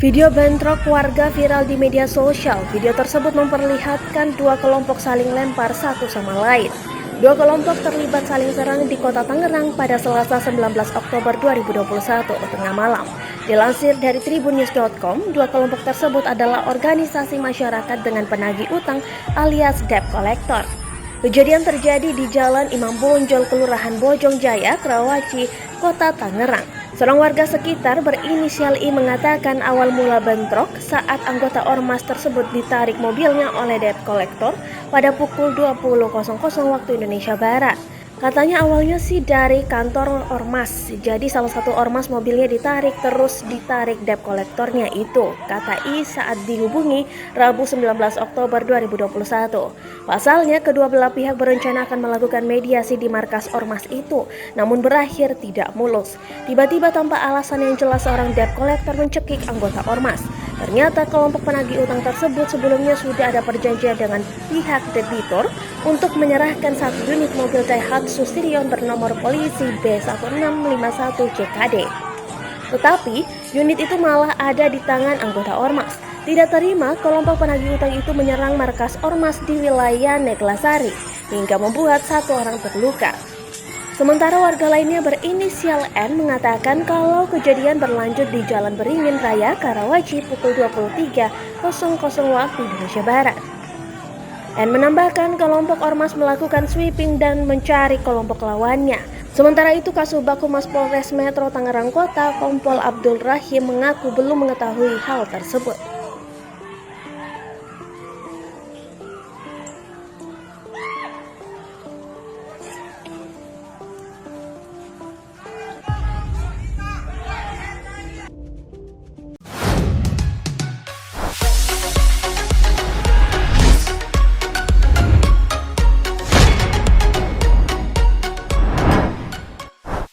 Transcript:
Video bentrok warga viral di media sosial. Video tersebut memperlihatkan dua kelompok saling lempar satu sama lain. Dua kelompok terlibat saling serang di kota Tangerang pada Selasa 19 Oktober 2021 tengah malam. Dilansir dari tribunnews.com, dua kelompok tersebut adalah organisasi masyarakat dengan penagih utang alias debt collector. Kejadian terjadi di Jalan Imam Bonjol, Kelurahan Bojong Jaya, Karawaci, Kota Tangerang. Seorang warga sekitar berinisial I mengatakan awal mula bentrok saat anggota ormas tersebut ditarik mobilnya oleh debt collector pada pukul 20.00 waktu Indonesia Barat. Katanya awalnya sih dari kantor ormas, jadi salah satu ormas mobilnya ditarik terus ditarik debt kolektornya itu, kata I saat dihubungi Rabu 19 Oktober 2021. Pasalnya kedua belah pihak berencana akan melakukan mediasi di markas ormas itu, namun berakhir tidak mulus. Tiba-tiba tanpa alasan yang jelas seorang debt collector mencekik anggota ormas. Ternyata kelompok penagih utang tersebut sebelumnya sudah ada perjanjian dengan pihak debitur untuk menyerahkan satu unit mobil Daihatsu Sirion bernomor polisi B1651 JKD. Tetapi unit itu malah ada di tangan anggota ormas. Tidak terima, kelompok penagih utang itu menyerang markas ormas di wilayah Neglasari hingga membuat satu orang terluka. Sementara warga lainnya berinisial N mengatakan kalau kejadian berlanjut di Jalan Beringin Raya, Karawaci pukul 23.00 waktu Indonesia Barat. N menambahkan kelompok ormas melakukan sweeping dan mencari kelompok lawannya. Sementara itu Kasubag Humas Polres Metro Tangerang Kota, Kompol Abdul Rahim mengaku belum mengetahui hal tersebut.